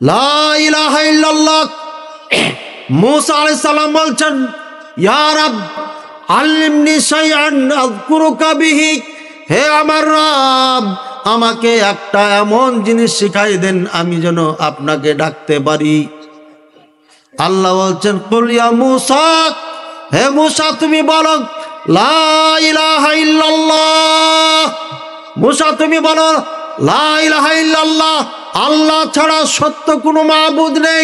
লা ইলাহা ইল্লাল্লাহ। মূসা আলাইহিস সালাম বলছেন, ইয়া রাব আল্লিমনি শাইআন আযকুরুকা বিহি, হে আমার রব আমাকে একটা এমন জিনিস শিখাই দেন আমি যেন আপনাকে ডাকতে পারি। আল্লাহ বলছেন, কুল ইয়া মূসা, হে মূসা তুমি বলো লা ইলাহা ইল্লাল্লাহ। মূসা তুমি বলো লা ইলাহা ইল্লাল্লাহ, আল্লাহ ছাড়া সত্য কোনো মাবুদ নেই।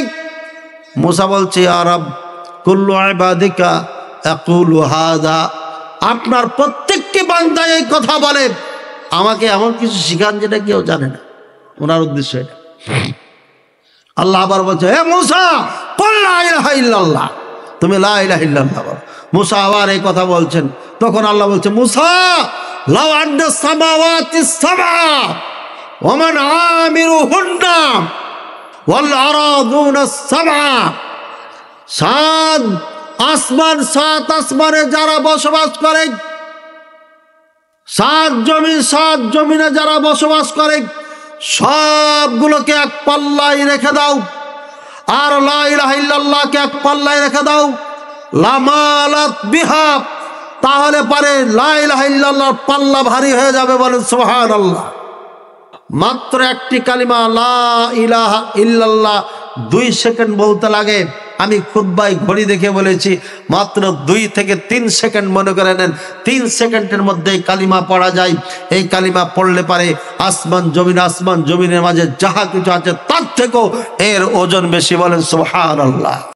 মূসা বলছে, ইয়া রব কুল্লু ইবাদিকা ইয়াকুলু হাযা, আপনার প্রত্যেকটি বান্দা এই কথা বলে, আমাকে এমন কিছু শিখান যেটা কেউ জানে না। ওনার উদ্দেশ্য এটা। আল্লাহ আবার বলছে, হে মূসা কুল লা ইলাহা ইল্লাল্লাহ, তুমি লা ইলাহা ইল্লাল্লাহ বলো। মূসা আবার এই কথা বলছেন। তখন আল্লাহ বলছে, মূসা লাউ আন্না সামাওয়াতিস সাবআ ওয়া মান আমিরুহুন্না ওয়াল আরাদুনাস সাবআ, সাত আসমান, সাত আসমানে যারা বসবাস করে, সাত জমিনে যারা বসবাস করে, সবগুলোকে এক পাল্লায় রেখে দাও, আর লা ইলাহা ইল্লাল্লাহকে এক পাল্লায় রেখে দাও। লামালাত বিহা, তাহলে পারে লা ইলাহা ইল্লাল্লাহর পাল্লা ভারী হয়ে যাবে। বলেন সুবহানাল্লাহ। মাত্র একটি কালিমা লা ইলাহা ইল্লাল্লাহ 2 সেকেন্ড বলতে লাগে। আমি খুতবায় ঘড়ি দেখে বলেছি মাত্র 2 থেকে 3 সেকেন্ড মনে করে নেন। 3 সেকেন্ডের মধ্যে কালিমা পড়া যায়। এই কালিমা পড়লে পারে আসমান জমিনের মাঝে যাহা কিছু আছে তার থেকেও এর ওজন বেশি। বলেন সুবহানাল্লাহ।